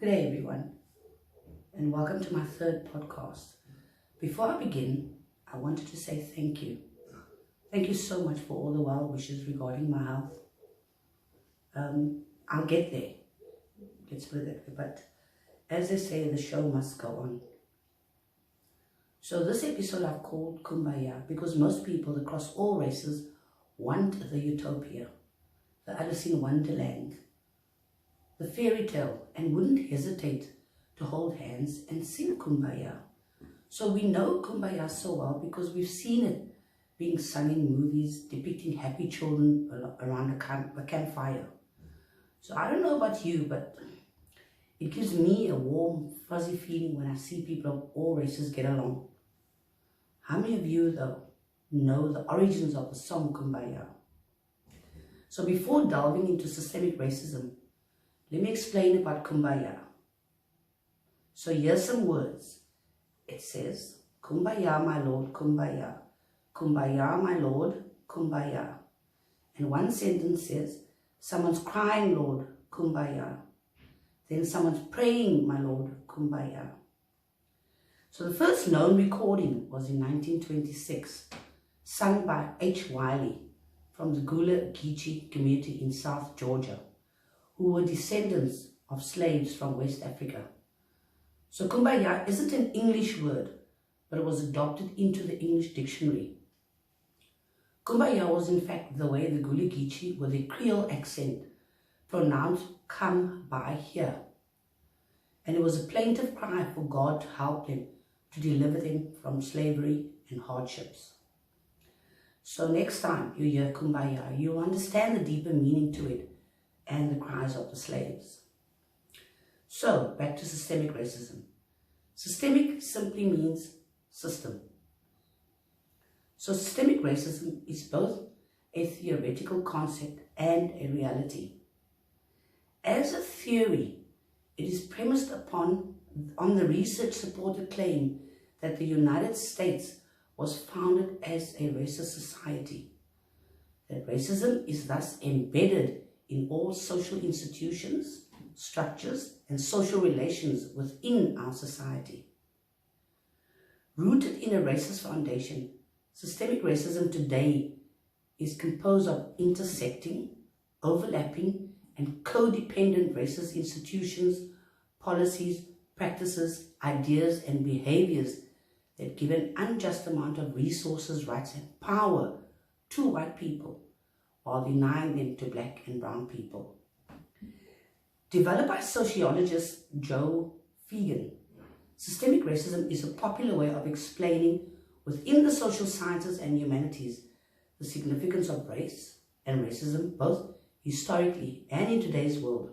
Good day, everyone, and welcome to my third podcast. Before I begin, I wanted to say thank you. Thank you so much for all the well wishes regarding my health. I'll get there. Let's put it that way. But as they say, the show must go on. So this episode I've called Kumbaya because most people across all races want the utopia, the Alice in Wonderland, the fairy tale, and wouldn't hesitate to hold hands and sing Kumbaya. So we know Kumbaya so well because we've seen it being sung in movies depicting happy children around a campfire. So I don't know about you, but it gives me a warm, fuzzy feeling when I see people of all races get along. How many of you, though, know the origins of the song Kumbaya? So before delving into systemic racism, let me explain about Kumbaya. So here's some words. It says, Kumbaya, my Lord, Kumbaya. Kumbaya, my Lord, Kumbaya. And one sentence says, someone's crying, Lord, Kumbaya. Then someone's praying, my Lord, Kumbaya. So the first known recording was in 1926, sung by H. Wiley from the Gula Geechee community in South Georgia, who were descendants of slaves from West Africa. So Kumbaya isn't an English word, but it was adopted into the English dictionary. Kumbaya was in fact the way the Gula Geechee with a Creole accent pronounced come by here. And it was a plaintive cry for God to help them, to deliver them from slavery and hardships. So next time you hear Kumbaya, you'll understand the deeper meaning to it and the cries of the slaves. So back to systemic racism. Systemic simply means system. So systemic racism is both a theoretical concept and a reality. As a theory, it is premised on the research-supported claim that the United States was founded as a racist society, that racism is thus embedded in all social institutions, structures, and social relations within our society. Rooted in a racist foundation, systemic racism today is composed of intersecting, overlapping, and codependent racist institutions, policies, practices, ideas, and behaviors that give an unjust amount of resources, rights, and power to white people while denying them to black and brown people. Developed by sociologist Joe Fegan, systemic racism is a popular way of explaining within the social sciences and humanities the significance of race and racism both historically and in today's world.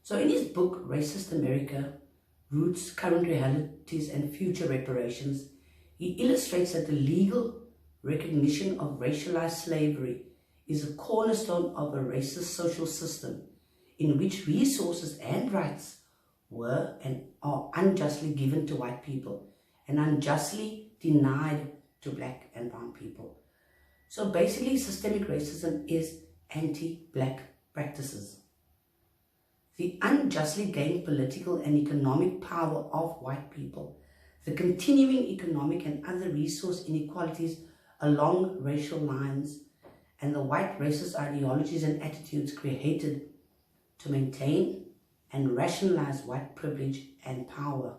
So in his book, Racist America, Roots, Current Realities and Future Reparations, he illustrates that the legal recognition of racialized slavery is a cornerstone of a racist social system in which resources and rights were and are unjustly given to white people and unjustly denied to black and brown people. So basically, systemic racism is anti-black practices. The unjustly gained political and economic power of white people, the continuing economic and other resource inequalities along racial lines, and the white racist ideologies and attitudes created to maintain and rationalize white privilege and power.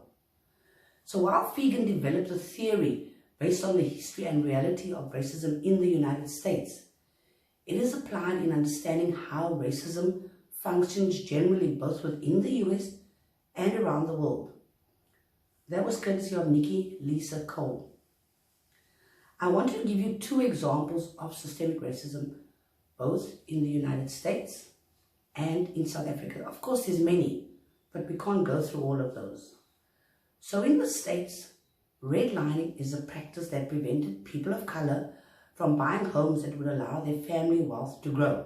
So while Fegan developed a theory based on the history and reality of racism in the United States, it is applied in understanding how racism functions generally both within the US and around the world. That was courtesy of Nikki Lisa Cole. I wanted to give you two examples of systemic racism, both in the United States and in South Africa. Of course, there's many, but we can't go through all of those. So in the States, redlining is a practice that prevented people of color from buying homes that would allow their family wealth to grow.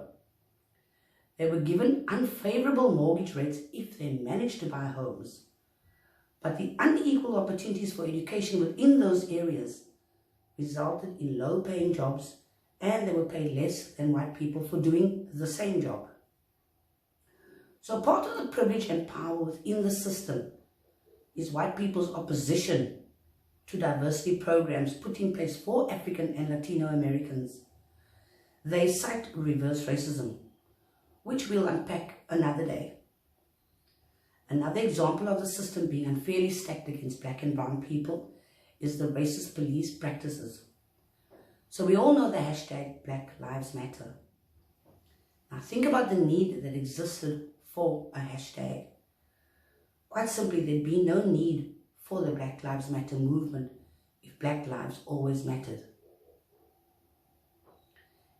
They were given unfavorable mortgage rates if they managed to buy homes. But the unequal opportunities for education within those areas resulted in low-paying jobs, and they were paid less than white people for doing the same job. So part of the privilege and power within the system is white people's opposition to diversity programs put in place for African and Latino Americans. They cite reverse racism, which we'll unpack another day. Another example of the system being unfairly stacked against black and brown people is the racist police practices. So we all know the hashtag Black Lives Matter. Now think about the need that existed for a hashtag. Quite simply, there'd be no need for the Black Lives Matter movement if black lives always mattered.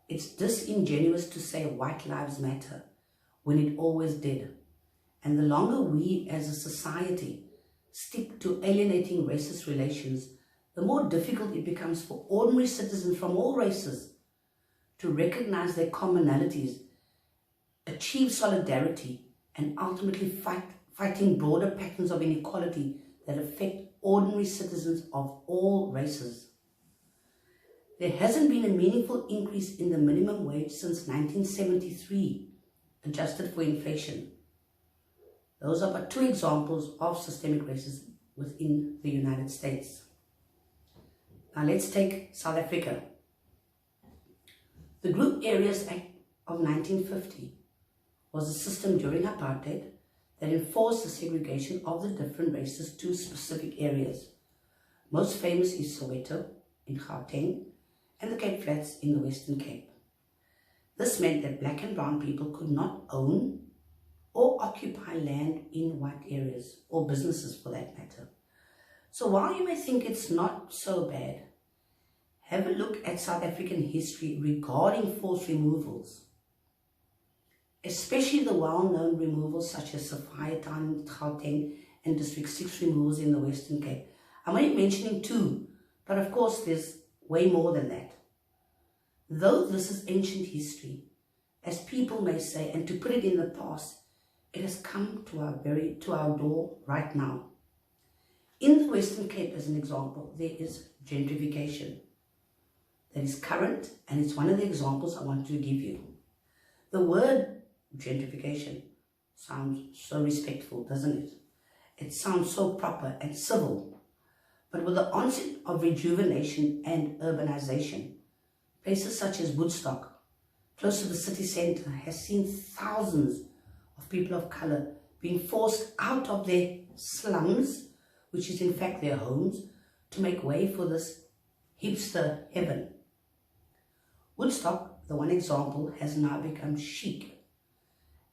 It's disingenuous to say white lives matter when it always did. And the longer we as a society stick to alienating racist relations, the more difficult it becomes for ordinary citizens from all races to recognize their commonalities, achieve solidarity, and ultimately fighting broader patterns of inequality that affect ordinary citizens of all races. There hasn't been a meaningful increase in the minimum wage since 1973, adjusted for inflation. Those are but two examples of systemic racism within the United States. Now let's take South Africa. The Group Areas Act of 1950 was a system during apartheid that enforced the segregation of the different races to specific areas. Most famous is Soweto in Gauteng and the Cape Flats in the Western Cape. This meant that black and brown people could not own or occupy land in white areas, or businesses for that matter. So while you may think it's not so bad, have a look at South African history regarding forced removals, especially the well-known removals such as Sophiatown in Gauteng and District 6 removals in the Western Cape. I'm only mentioning two, but of course there's way more than that. Though this is ancient history, as people may say, and to put it in the past, it has come to our door right now. In the Western Cape, as an example, there is gentrification that is current, and it's one of the examples I want to give you. The word gentrification sounds so respectful, doesn't it? It sounds so proper and civil. But with the onset of rejuvenation and urbanization, places such as Woodstock, close to the city centre, has seen thousands of people of colour being forced out of their slums, which is in fact their homes, to make way for this hipster heaven. Woodstock, the one example, has now become chic.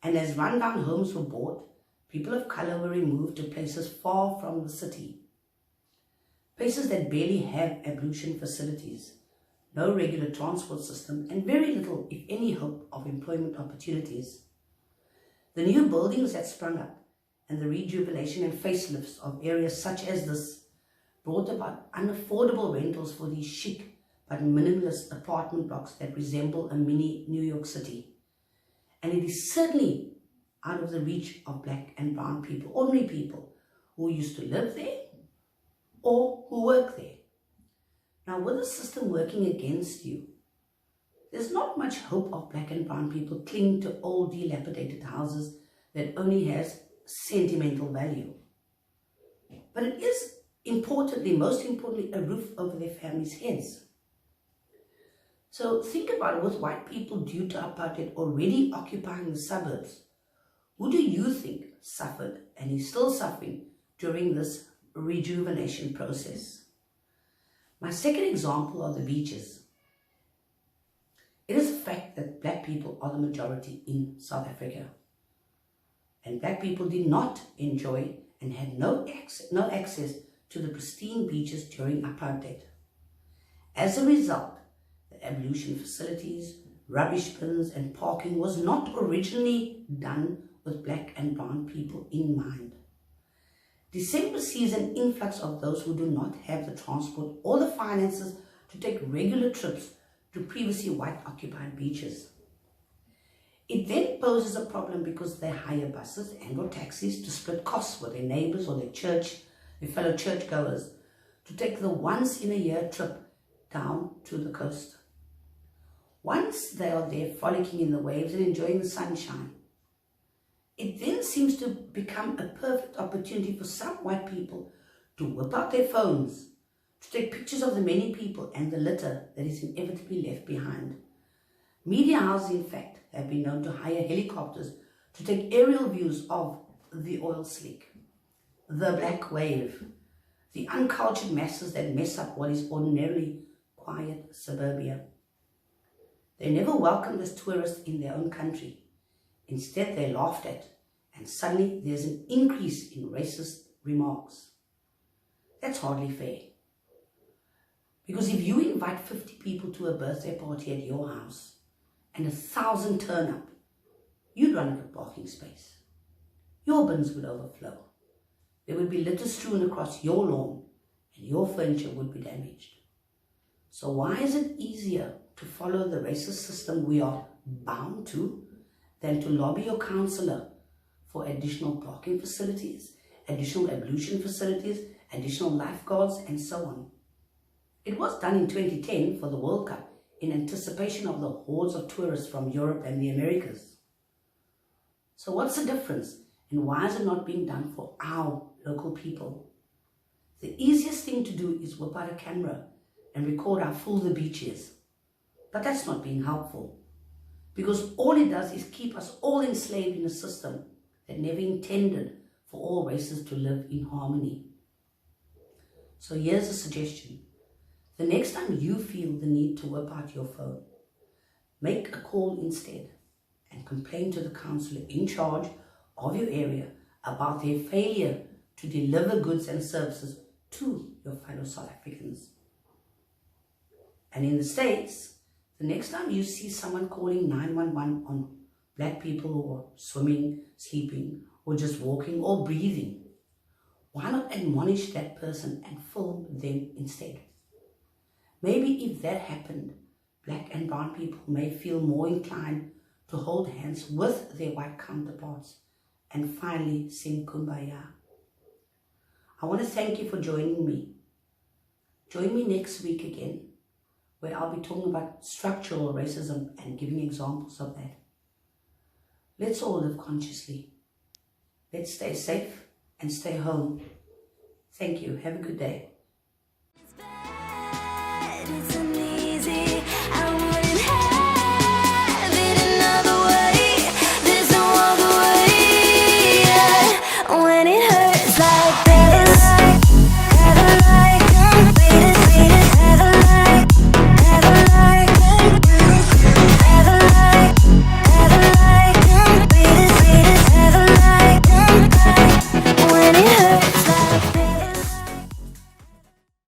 And as rundown homes were bought, people of colour were removed to places far from the city. Places that barely have ablution facilities, no regular transport system, and very little, if any, hope of employment opportunities. The new buildings that sprung up and the rejuvenation and facelifts of areas such as this brought about unaffordable rentals for these chic but minimalist apartment blocks that resemble a mini New York City. And it is certainly out of the reach of black and brown people, ordinary people who used to live there or who work there. Now, with the system working against you, there's not much hope of black and brown people clinging to old dilapidated houses that only has sentimental value. But it is importantly, most importantly, a roof over their families' heads. So think about it, with white people due to apartheid already occupying the suburbs, who do you think suffered and is still suffering during this rejuvenation process? My second example are the beaches. It is a fact that black people are the majority in South Africa. And black people did not enjoy and had no access to the pristine beaches during apartheid. As a result, the ablution facilities, rubbish bins and parking was not originally done with black and brown people in mind. December sees an influx of those who do not have the transport or the finances to take regular trips to previously white-occupied beaches. It then poses a problem because they hire buses and or taxis to split costs with their neighbours or their fellow churchgoers, to take the once-in-a-year trip down to the coast. Once they are there frolicking in the waves and enjoying the sunshine, It then seems to become a perfect opportunity for some white people to whip out their phones, to take pictures of the many people and the litter that is inevitably left behind. Media houses, in fact, have been known to hire helicopters to take aerial views of the oil slick, the black wave, the uncultured masses that mess up what is ordinarily quiet suburbia. They're never welcomed as tourists in their own country. Instead, they're laughed at, and suddenly there's an increase in racist remarks. That's hardly fair. Because if you invite 50 people to a birthday party at your house and 1,000 turn up, you'd run out of parking space. Your bins would overflow. There would be litter strewn across your lawn and your furniture would be damaged. So why is it easier to follow the racist system we are bound to than to lobby your councillor for additional parking facilities, additional ablution facilities, additional lifeguards, and so on? It was done in 2010 for the World Cup in anticipation of the hordes of tourists from Europe and the Americas. So what's the difference, and why is it not being done for our local people? The easiest thing to do is whip out a camera and record how full the beach is. But that's not being helpful, because all it does is keep us all enslaved in a system that never intended for all races to live in harmony. So here's a suggestion. The next time you feel the need to whip out your phone, make a call instead and complain to the councillor in charge of your area about their failure to deliver goods and services to your fellow South Africans. And in the States, the next time you see someone calling 911 on black people who are swimming, sleeping, or just walking or breathing, why not admonish that person and film them instead? Maybe if that happened, black and brown people may feel more inclined to hold hands with their white counterparts and finally sing Kumbaya. I want to thank you for joining me. Join me next week again, where I'll be talking about structural racism and giving examples of that. Let's all live consciously. Let's stay safe and stay home. Thank you. Have a good day.